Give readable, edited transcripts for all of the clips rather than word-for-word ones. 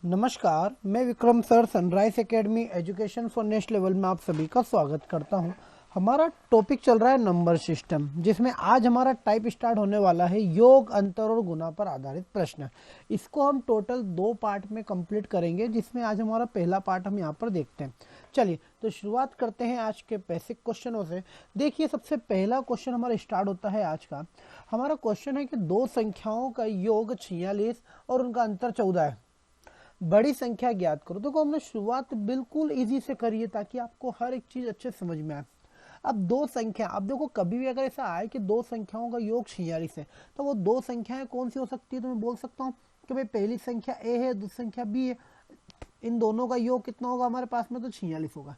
नमस्कार, मैं Vikram sir sunrise academy education for next level में आप सभी का स्वागत करता हूं। हमारा टॉपिक चल रहा है नंबर सिस्टम, जिसमें आज हमारा टाइप स्टार्ट होने वाला है योग, अंतर और गुना पर आधारित प्रश्न। इसको हम टोटल 2 पार्ट में कंप्लीट करेंगे, जिसमें आज हमारा पहला पार्ट हम यहाँ पर देखते हैं। चलिए तो शुरुआत करते हैं आज के बेसिक क्वेश्चनों से। देखिए, सबसे पहला क्वेश्चन हमारा स्टार्ट होता है आज का। हमारा क्वेश्चन है कि 2 संख्याओं का योग 46 और उनका अंतर 14 है, बड़ी संख्या ज्ञात करो। देखो, हमने शुरुआत बिल्कुल इजी से करी है ताकि आपको हर एक चीज अच्छे समझ में आए। अब 2 संख्या, अब देखो कभी भी अगर ऐसा आए कि 2 संख्याओं का योग 46 है, तो वो 2 संख्याएं कौन सी हो सकती है? तो मैं बोल सकता हूँ कि भाई पहली संख्या ए है, दूसरी संख्या बी है। इन दोनों का योग कितना होगा हमारे पास में? तो 46 होगा।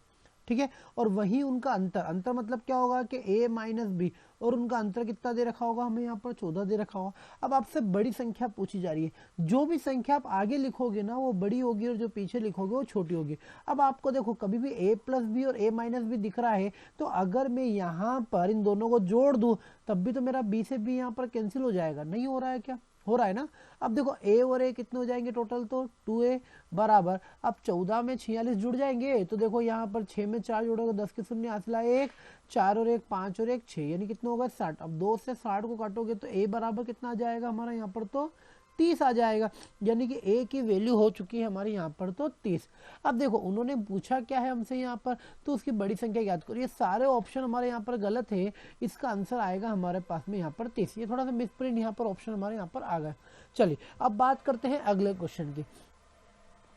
ठीक है। और वही उनका अंतर, अंतर मतलब क्या होगा कि a माइनस बी, और उनका अंतर कितना दे रखा होगा हमें? यहाँ पर 14 दे रखा होगा। अब आपसे बड़ी संख्या पूछी जा रही है। जो भी संख्या आप आगे लिखोगे ना वो बड़ी होगी, और जो पीछे लिखोगे वो छोटी होगी। अब आपको देखो, कभी भी a प्लस बी और a माइनस बी दिख रहा है, तो अगर मैं यहाँ पर इन दोनों को जोड़ दूं तब भी तो मेरा b से b यहाँ पर कैंसिल हो जाएगा। नहीं हो रहा है क्या? हो रहा है ना। अब देखो a और a कितने हो जाएंगे टोटल? तो 2a बराबर, अब 14 में 46 जुड़ जाएंगे, तो देखो यहाँ पर 6 में 4 जोड़ोगे 10 के शून्य, हासिला 1, 4 और 1 5 और 1 6, यानी कितना होगा? 60। अब 2 से 60 को काटोगे तो a बराबर कितना आ जाएगा हमारा यहाँ पर? तो 30 आ जाएगा। यानी कि a की वैल्यू हो चुकी है हमारे यहाँ पर तो 30। अब देखो उन्होंने पूछा क्या है हमसे यहाँ पर, तो उसकी बड़ी संख्या याद करो। ये सारे ऑप्शन हमारे यहाँ पर गलत है, इसका आंसर आएगा हमारे पास में यहाँ पर 30। ये थोड़ा सा मिसप्रिंट यहाँ पर ऑप्शन हमारे यहाँ पर आ गया। चलिए अब बात करते हैं अगले क्वेश्चन की।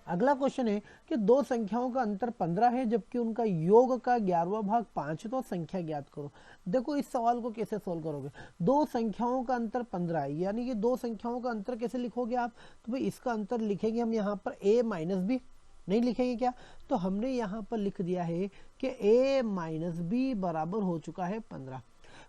अगला क्वेश्चन है कि 2 संख्याओं का अंतर 15 है, जबकि उनका योग का 11वां भाग 5 है, तो संख्या ज्ञात करो। देखो इस सवाल को कैसे सोल्व करोगे? 2 संख्याओं का अंतर 15 है, यानी कि 2 संख्याओं का अंतर कैसे लिखोगे आप? तो भाई इसका अंतर लिखेंगे हम यहाँ पर a माइनस बी, नहीं लिखेंगे क्या? तो हमने यहाँ पर लिख दिया है कि a माइनस बी बराबर हो चुका है 15।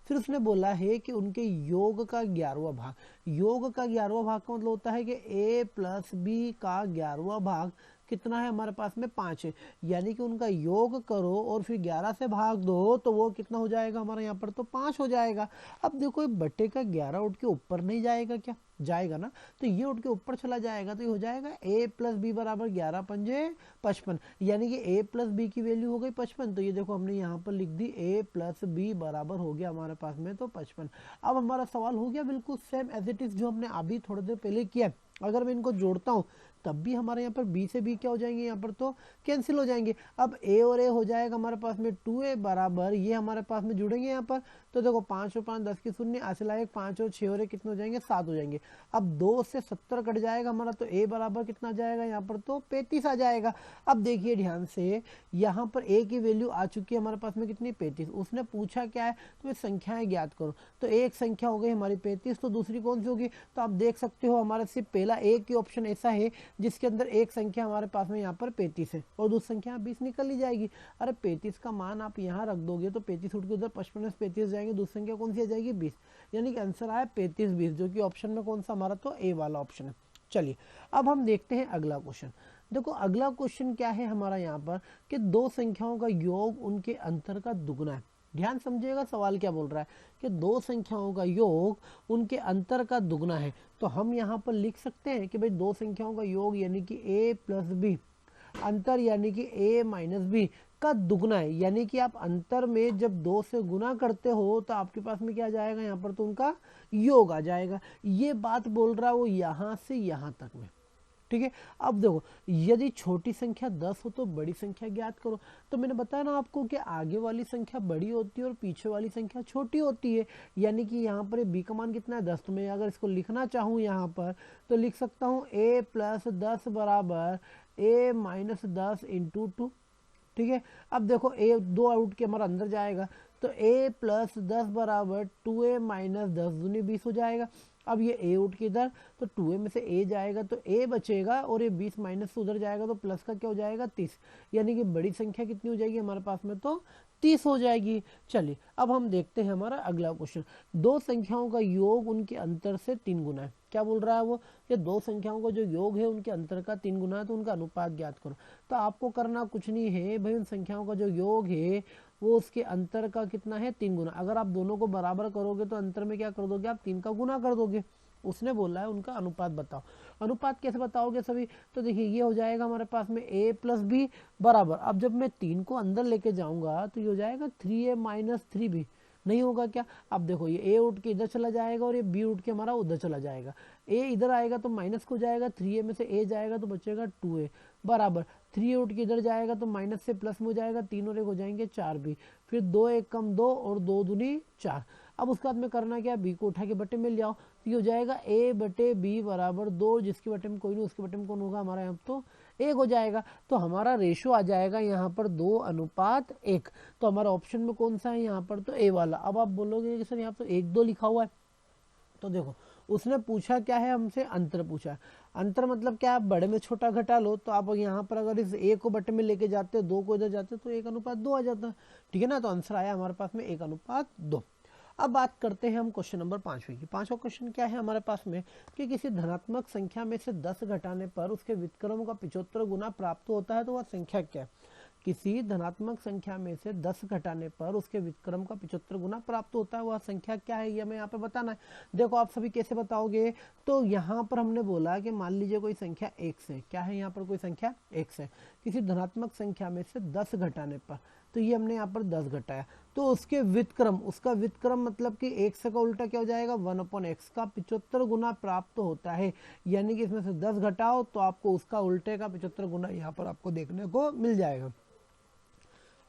फिर उसने बोला है कि उनके योग का 11वां भाग, योग का 11वां भाग का मतलब होता है कि a प्लस बी का 11वां भाग कितना है हमारे पास में? 5 है। यानी कि उनका योग करो और फिर 11 से भाग दो, तो वो कितना हो जाएगा हमारे यहाँ पर? तो 5 हो जाएगा। अब देखो ये बट्टे का 11 उठ के ऊपर नहीं जाएगा क्या? जाएगा ना। तो ये उठ के ऊपर चला जाएगा, तो ये हो जाएगा a प्लस बी बराबर 11 पंजे 55, यानी कि a प्लस बी की वैल्यू हो गई 55। तो ये देखो हमने यहाँ पर लिख दी a प्लस बी बराबर हो गया हमारे पास में तो 55। अब हमारा सवाल हो गया बिल्कुल सेम एज इट इज जो हमने अभी थोड़ी देर पहले किया। अगर मैं इनको जोड़ता हूँ तब भी हमारे यहाँ पर b से b क्या हो जाएंगे? यहाँ पर तो कैंसिल हो जाएंगे। अब a और a हो जाएगा हमारे पास में 2a बराबर, ये हमारे पास में जुड़ेंगे यहाँ पर, तो देखो 5 और 5 10 के शून्य, हासिला 1 5 और 6 और 1 कितने हो जाएंगे? 7 हो जाएंगे। अब 2 से 70 कट जाएगा हमारा, तो a बराबर कितना आ जाएगा यहाँ पर? तो 35 आ जाएगा। अब देखिए ध्यान से, यहाँ पर a की वैल्यू आ चुकी है हमारे पास में कितनी? 35। उसने पूछा क्या है? तो ये संख्याएं ज्ञात करो। तो एक संख्या हो गई हमारी 35, तो दूसरी कौन सी होगी? तो आप देख सकते हो हमारे सिर्फ पहला एक ही ऑप्शन ऐसा है जिसके अंदर एक संख्या हमारे पास में यहाँ पर 35 है और दूसरी संख्या 20 निकल ली जाएगी। अरे 35 का मान आप यहाँ रख दोगे तो 35 उठ के उधर 55 से 35 जाएंगे, दूसरी संख्या कौन सी आ जाएगी? 20। यानी कि आंसर आया 35 20, जो कि ऑप्शन में कौन सा हमारा? तो ए वाला ऑप्शन है। चलिए अब हम देखते हैं अगला क्वेश्चन। देखो अगला क्वेश्चन क्या है हमारा यहाँ पर कि 2 संख्याओं का योग उनके अंतर का दुगना है। ध्यान समझिएगा सवाल क्या बोल रहा है कि 2 संख्याओं का योग उनके अंतर का दुगना है। तो हम यहाँ पर लिख सकते हैं कि भाई 2 संख्याओं का योग यानी कि a प्लस बी, अंतर यानी कि a माइनस बी का दुगना है। यानी कि आप अंतर में जब 2 से गुना करते हो तो आपके पास में क्या जाएगा यहाँ पर? तो उनका योग आ जाएगा। ये बात बोल रहा है वो यहाँ से यहाँ तक में। ठीक है। अब देखो यदि छोटी संख्या 10 हो तो बड़ी संख्या ज्ञात करो। तो मैंने बताया ना आपको कि आगे वाली संख्या बड़ी होती है और पीछे वाली संख्या छोटी होती है। यानी कि यहाँ पर b का मान कितना है? 10। तो मैं अगर इसको लिखना चाहूँ यहाँ पर तो लिख सकता हूँ a प्लस 10 बराबर a माइनस 10 इंटू 2। ठीक है। अब देखो a 2 आउट के हमारा अंदर जाएगा, तो a प्लस 10 बराबर 2a माइनस 10 दूनी 20 हो जाएगा। अब ये a उठ के इधर, तो 2a में से a जाएगा तो a बचेगा, और ये 20 माइनस से उधर जाएगा तो प्लस का क्या हो जाएगा? 30। यानी कि बड़ी संख्या कितनी हो जाएगी हमारे पास में? तो 30 हो जाएगी। चलिए अब हम देखते हैं हमारा अगला क्वेश्चन। 2 संख्याओं का योग उनके अंतर से 3 गुना है। क्या बोल रहा है वो? ये 2 संख्याओं का जो योग है उनके अंतर का 3 गुना है, तो उनका अनुपात ज्ञात करो। तो आपको करना कुछ नहीं है भाई, उन संख्याओं का जो योग है वो उसके अंतर का कितना है? 3 गुना। अगर आप दोनों को बराबर करोगे तो अंतर में क्या कर दोगे? आप 3 का गुना कर दोगे। उसने बोला है उनका अनुपात बताओ। अनुपात कैसे बताओगे सभी, तो देखिए ये हो जाएगा हमारे पास में a प्लस बी बराबर, अब जब मैं 3 को अंदर लेके जाऊंगा तो ये हो जाएगा 3a माइनस 3b, नहीं होगा क्या। अब देखो ये a उठ के इधर चला जाएगा और ये b उठ के हमारा उधर चला जाएगा, a इधर आएगा तो माइनस को जाएगा, 3a में से a जाएगा तो बचेगा 2a बराबर 3 उठ के इधर जाएगा तो माइनस से प्लस में हो जाएगा, 3 और 1 हो जाएंगे 4b, फिर 2 1 कम 2 और 2 दूनी 4। अब उसके बाद में करना क्या, b को उठा के बटे मिल जाओ, तो ये हो जाएगा a बटे b बराबर 2, जिसके बटे में कोई नहीं उसके बटे में कौन होगा हमारा यहाँ तो 1 हो जाएगा। तो हमारा रेशो आ जाएगा यहाँ पर 2:1। तो हमारा ऑप्शन में कौन सा है यहाँ पर, तो a वाला। अब आप बोलोगे कि सर यहाँ तो 1 2 लिखा हुआ है, तो देखो उसने पूछा क्या है हमसे, अंतर पूछा है। अंतर मतलब क्या, आप बड़े में छोटा घटा लो, तो आप यहाँ पर अगर इस a को बटे में लेके जाते हो, 2 को इधर जाते हो तो 1:2 आ जाता है, ठीक है ना। तो आंसर आया हमारे पास में 1:2। अब बात करते हैं हम क्वेश्चन नंबर 5 की। 5वां क्वेश्चन क्या है हमारे पास में कि किसी धनात्मक संख्या में से 10 घटाने पर उसके व्युत्क्रम का 75 गुना प्राप्त होता है, तो वह संख्या क्या है। किसी धनात्मक संख्या में से 10 घटाने पर उसके व्युत्क्रम का 75 गुना प्राप्त होता है, वह संख्या क्या है, ये हमें यहाँ पे बताना है। देखो आप सभी कैसे बताओगे, तो यहाँ पर हमने बोला कि मान लीजिए कोई संख्या x है, क्या है यहाँ पर कोई संख्या x है, किसी धनात्मक संख्या में से 10 घटाने पर, तो ये हमने यहाँ पर 10 घटाया, तो उसके व्युत्क्रम, उसका व्युत्क्रम मतलब कि x का उल्टा क्या हो जाएगा 1/x का 75 गुना प्राप्त होता है, यानी कि इसमें से 10 घटाओ तो आपको उसका उल्टे का 75 गुना यहाँ पर आपको देखने को मिल जाएगा।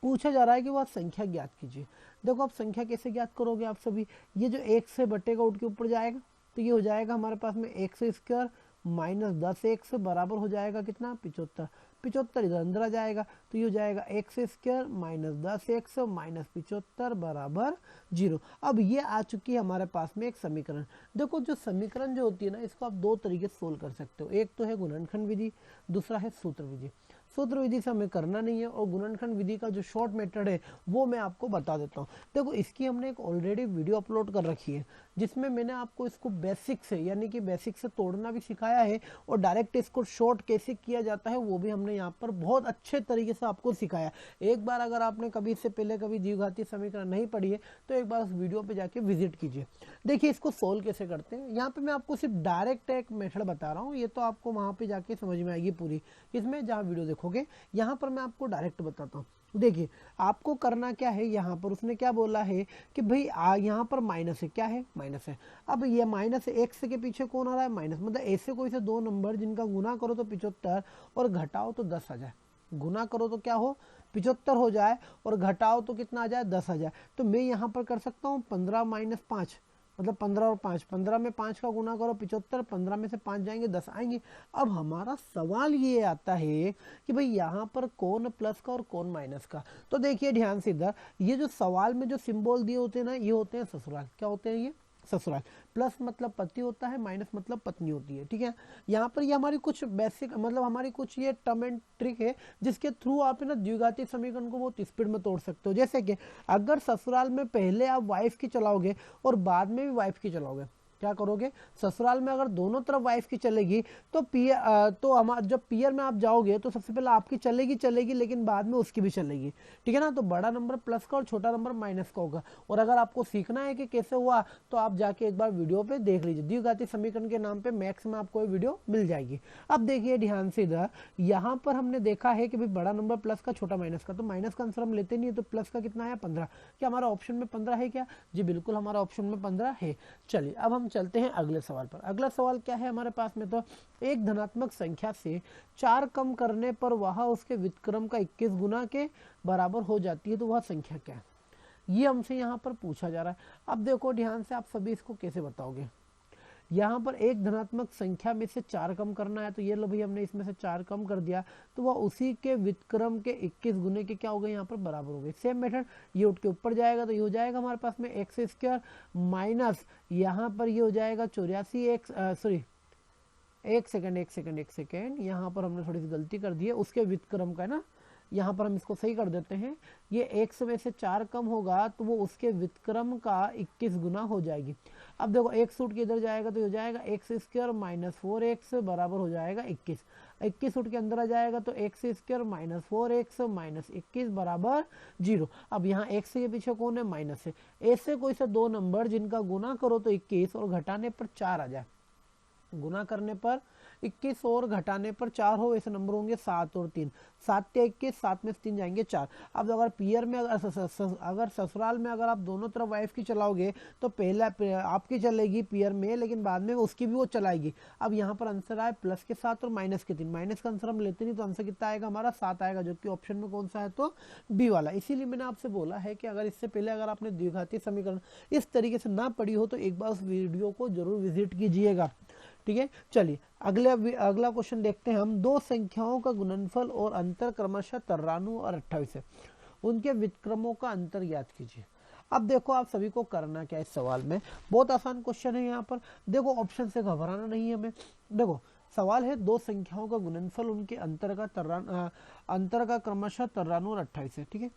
पूछा जा रहा है कि वह संख्या ज्ञात कीजिए। देखो आप संख्या कैसे ज्ञात करोगे आप सभी, ये जो x से बटेगा उठ के ऊपर जाएगा, तो ये हो जाएगा हमारे पास में x² माइनस 10x बराबर हो जाएगा कितना 75, 75 इधर अंदर आ जाएगा, तो ये हो जाएगा x² माइनस 10x माइनस 75 बराबर 0। अब ये आ चुकी है हमारे पास में एक समीकरण। देखो जो समीकरण जो होती है ना, इसको आप दो तरीके से सोल्व कर सकते हो, एक तो है गुणनखंड विधि, दूसरा है सूत्र विधि। सूत्र विधि से हमें करना नहीं है, और गुणनखंड विधि का जो शॉर्ट मेथड है वो मैं आपको बता देता हूँ। देखो इसकी हमने एक ऑलरेडी वीडियो अपलोड कर रखी है, जिसमें मैंने आपको इसको बेसिक से, यानी कि बेसिक से तोड़ना भी सिखाया है, और डायरेक्ट इसको शॉर्ट कैसे किया जाता है वो भी हमने यहाँ पर बहुत अच्छे तरीके से आपको सिखाया। एक बार अगर आपने कभी इससे पहले कभी द्विघातीय समीकरण नहीं पढ़ी है, तो एक बार उस वीडियो पे जाके विजिट कीजिए। देखिए इसको सोल्व कैसे करते हैं, यहाँ पे मैं आपको सिर्फ डायरेक्ट एक मेथड बता रहा हूँ, ये तो आपको वहाँ पे जाके समझ में आएगी पूरी, इसमें जहाँ वीडियो देखोगे। यहाँ पर मैं आपको डायरेक्ट बताता हूँ। देखिए आपको करना क्या है, यहाँ पर उसने क्या बोला है कि भाई यहाँ पर माइनस है, क्या है माइनस है। अब ये माइनस एक्स के पीछे कौन आ रहा है माइनस, मतलब ऐसे कोई से दो नंबर जिनका गुना करो तो 75 और घटाओ तो 10 आ जाए। गुना करो तो क्या हो 75 हो जाए, और घटाओ तो कितना आ जाए 10 आ जाए। तो मैं यहाँ पर कर सकता हूँ 15 माइनस 5, मतलब 15 और 5, 15 में 5 का गुना करो 75, 15 में से 5 जाएंगे 10 आएंगे। अब हमारा सवाल ये आता है कि भाई यहाँ पर कौन प्लस का और कौन माइनस का। तो देखिए ध्यान से इधर, ये जो सवाल में जो सिंबल दिए होते हैं ना, ये होते हैं ससुराल। क्या होते हैं ये ससुराल। प्लस मतलब पति होता है, माइनस मतलब पत्नी होती है, ठीक है। यहाँ पर ये हमारी कुछ बेसिक, मतलब हमारी कुछ ये टर्म एंड ट्रिक है, जिसके थ्रू आप ना द्विघातीय समीकरण को बहुत स्पीड में तोड़ सकते हो। जैसे कि अगर ससुराल में पहले आप वाइफ की चलाओगे और बाद में भी वाइफ की चलाओगे, क्या करोगे, ससुराल में अगर दोनों तरफ वाइफ की चलेगी तो तो हमारा जब पियर में आप जाओगे तो सबसे पहले आपकी चलेगी, लेकिन बाद में उसकी भी चलेगी, ठीक है ना। तो बड़ा नंबर प्लस का और छोटा नंबर माइनस का होगा। और अगर आपको सीखना है कि कैसे हुआ, तो आप जाके एक बार वीडियो पे देख लीजिए, द्विघातीय समीकरण के नाम पे मैक्स में आपको वीडियो मिल जाएगी। अब देखिए ध्यान से इधर, यहाँ पर हमने देखा है कि भाई बड़ा नंबर प्लस का, छोटा माइनस का, तो माइनस का आंसर हम लेते नहीं है, तो प्लस का कितना है 15। क्या हमारा ऑप्शन में 15 है क्या, जी बिल्कुल हमारा ऑप्शन में 15 है। चलिए अब हम चलते हैं अगले सवाल पर। अगला सवाल क्या है हमारे पास में, तो एक धनात्मक संख्या से 4 कम करने पर वह उसके व्युत्क्रम का 21 गुना के बराबर हो जाती है, तो वह संख्या क्या है, ये हमसे यहाँ पर पूछा जा रहा है। अब देखो ध्यान से, आप सभी इसको कैसे बताओगे। यहाँ पर एक धनात्मक संख्या में से 4 कम करना है, तो ये लो भाई हमने इसमें से 4 कम कर दिया, तो वह उसी के व्युत्क्रम के 21 गुने के क्या हो गए यहाँ पर बराबर हो गए। सेम मेथड, ये उठ के ऊपर जाएगा तो ये हो जाएगा हमारे पास में x² माइनस यहाँ पर ये हो जाएगा 84x, सॉरी एक सेकेंड, यहाँ पर हमने थोड़ी सी गलती कर दी है, उसके व्युत्क्रम का है ना, यहाँ पर हम इसको सही कर देते हैं। ये x में से 4 कम होगा तो वो उसके व्युत्क्रम का 21 गुना हो जाएगी। अब देखो x उठ के इधर जाएगा तो हो जाएगा x² माइनस 4x बराबर हो जाएगा 21। 21 उठ के अंदर आ जाएगा तो x² माइनस 4x माइनस 21 बराबर 0। अब यहाँ x के पीछे कौन है माइनस है। ऐसे कोई से दो नंबर जिनका गुना करो तो 21 और घटाने पर 4 आ जाए, गुना करने पर 21 और घटाने पर 4 हो, ऐसे नंबर होंगे 7 और 3, 7 के 21, 7 में से 3 जाएंगे 4। अब अगर पियर में अगर ससुराल में अगर आप दोनों तरफ वाइफ की चलाओगे तो पहला आपकी चलेगी पियर में, लेकिन बाद में उसकी भी वो चलाएगी। अब यहाँ पर आंसर आए प्लस के 7 और माइनस के 3, माइनस का आंसर हम लेते नहीं तो आंसर कितना आएगा हमारा 7 आएगा, जो कि ऑप्शन में कौन सा है तो बी वाला। इसीलिए मैंने आपसे बोला है कि अगर इससे पहले अगर आपने द्विघातीय समीकरण इस तरीके से ना पढ़ी हो तो एक बार उस वीडियो को जरूर विजिट कीजिएगा, ठीक है। चलिए अगला क्वेश्चन देखते हैं हम। दो संख्याओं का गुणनफल और अंतर क्रमशः 93 और 28 है, उनके व्युत्क्रमों का अंतर ज्ञात कीजिए। अब देखो आप सभी को करना क्या है इस सवाल में, बहुत आसान क्वेश्चन है। यहाँ पर देखो ऑप्शन से घबराना नहीं है हमें। देखो सवाल है दो संख्याओं का गुणनफल, उनके अंतर का क्रमशः 93 और 28 है, ठीक है।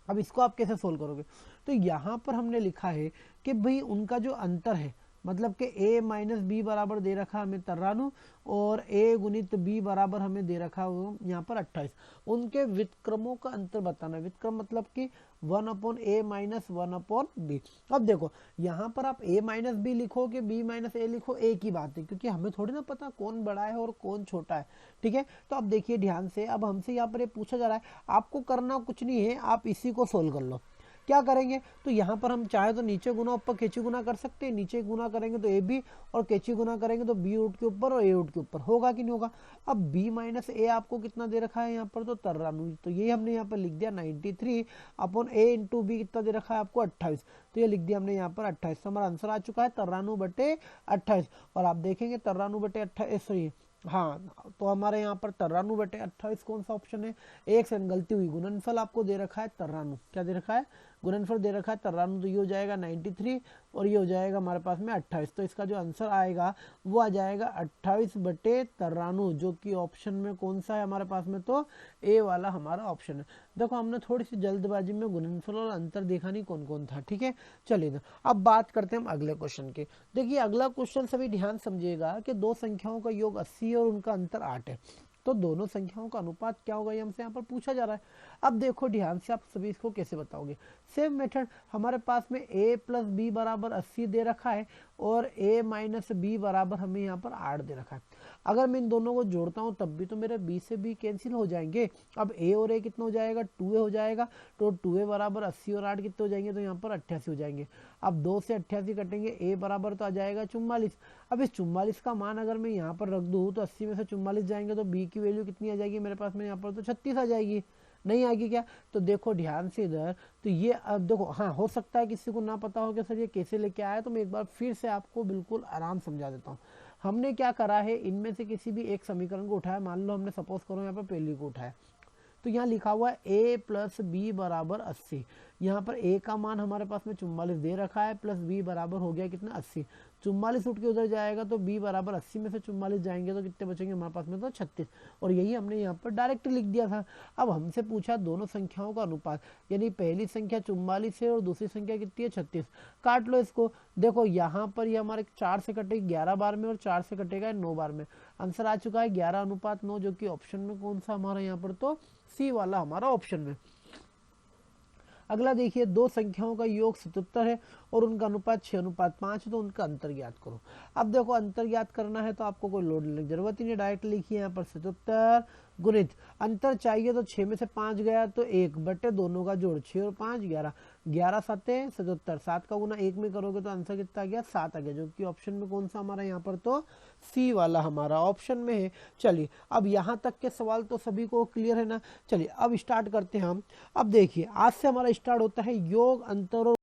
अब इसको आप कैसे सोल्व करोगे, तो यहाँ पर हमने लिखा है कि भाई उनका जो अंतर है, मतलब कि a माइनस बी बराबर दे रखा हमें 93 और a गुणित b बराबर हमें दे रखा हो यहाँ पर 28, उनके व्युत्क्रमों का अंतर बताना है। व्युत्क्रम मतलब कि 1/a माइनस 1/b। अब देखो यहाँ पर आप a माइनस बी लिखो कि b माइनस a लिखो, एक ही बात है, क्योंकि हमें थोड़ी ना पता कौन बड़ा है और कौन छोटा है, ठीक है। तो अब देखिए ध्यान से, अब हमसे यहाँ पर ये पूछा जा रहा है, आपको करना कुछ नहीं है, आप इसी को सोल्व कर लो। क्या करेंगे, तो यहाँ पर हम चाहे तो नीचे गुना ऊपर कैची गुना कर सकते हैं, नीचे गुना करेंगे तो ए बी और कैची गुना करेंगे तो बी रूट के ऊपर और ए रूट के ऊपर, होगा कि नहीं होगा। अब बी माइनस ए आपको कितना दे रखा है यहाँ पर तो 93, तो ये हमने यहाँ पर लिख दिया 93 अपॉन ए इंटू बी कितना दे रखा है आपको 28, तो ये लिख दिया हमने यहाँ पर 28। तो हमारा आंसर आ चुका है 93/28। और आप देखेंगे 93/28 सॉरी हाँ, तो हमारे यहाँ पर 93/28 कौन सा ऑप्शन है, एक सेकंड गलती हुई, गुणनफल आपको दे रखा है 93, क्या दे रखा है गुणनफल दे रखा है 93, तो ये हो जाएगा 93 और ये हो जाएगा हमारे पास में 28, तो इसका जो आंसर आएगा वो आ जाएगा 28/93, जो कि ऑप्शन में कौन सा है हमारे पास में तो ए वाला हमारा ऑप्शन है। देखो हमने थोड़ी सी जल्दबाजी में गुणनफल और अंतर देखा नहीं कौन कौन था, ठीक है। चलिए अब बात करते हैं हम अगले क्वेश्चन की। देखिए अगला क्वेश्चन सभी ध्यान समझिएगा कि दो संख्याओं का योग 80 और उनका अंतर 8 है, तो दोनों संख्याओं का अनुपात क्या होगा ये हमसे यहाँ पर पूछा जा रहा है। अब देखो ध्यान से, आप सभी इसको कैसे बताओगे, सेम मेथड, हमारे पास में a प्लस बी बराबर 80 दे रखा है और a माइनस बी बराबर हमें यहाँ पर 8 दे रखा है। अगर मैं इन दोनों को जोड़ता हूँ तब भी तो मेरे b से b कैंसिल हो जाएंगे। अब a और a कितना हो जाएगा 2a हो जाएगा, तो 2a बराबर 80 और 8 कितने हो जाएंगे तो यहाँ पर 88 हो जाएंगे। अब 2 से 88 कटेंगे, a बराबर तो आ जाएगा 44। अब इस 44 का मान अगर मैं यहाँ पर रख दूँ तो 80 में से 44 जाएंगे तो b की वैल्यू कितनी आ जाएगी मेरे पास में यहाँ पर तो 36 आ जाएगी, नहीं आएगी क्या। तो देखो ध्यान से इधर, तो ये अब देखो हाँ हो सकता है किसी को ना पता हो कि सर ये कैसे लेके आया, तो मैं एक बार फिर से आपको बिल्कुल आराम समझा देता हूँ। हमने क्या करा है, इनमें से किसी भी एक समीकरण को उठाया, मान लो हमने सपोज करो यहाँ पर पहली को उठाया, तो यहाँ लिखा हुआ है a प्लस बी बराबर 80, यहाँ पर a का मान हमारे पास में 44 दे रखा है, प्लस b बराबर हो गया कितना 80, 44 उठ के उधर जाएगा तो b बराबर 80 में से 44 जाएंगे तो कितने बचेंगे हमारे पास में तो 36, और यही हमने यहाँ पर डायरेक्ट लिख दिया था। अब हमसे पूछा दोनों संख्याओं का अनुपात, यानी पहली संख्या 44 है और दूसरी संख्या कितनी है 36, काट लो इसको। देखो यहाँ पर ये हमारे 4 से कटेगा 11 बार में और 4 से कटेगा 9 बार में, आंसर आ चुका है 11:9, जो कि ऑप्शन में कौन सा हमारा यहाँ पर तो सी वाला हमारा ऑप्शन में। अगला देखिए दो संख्याओं का योग 77 है और उनका अनुपात 6:5 है, तो उनका अंतर ज्ञात करो। अब देखो अंतर ज्ञात करना है तो आपको कोई लोड लेने की जरूरत ही नहीं, डायरेक्ट लिखिए यहाँ पर 77 गुणित अंतर चाहिए तो 6 में से 5 गया तो 1 बटे दोनों का जोड़ 6 और 5 11, 11 7 77, 7 का गुना 1 में करोगे तो आंसर कितना आ गया 7 आ गया, जो कि ऑप्शन में कौन सा हमारा यहाँ पर तो सी वाला हमारा ऑप्शन में है। चलिए अब यहाँ तक के सवाल तो सभी को क्लियर है ना। चलिए अब स्टार्ट करते हैं हम। अब देखिए आज से हमारा स्टार्ट होता है योग अंतर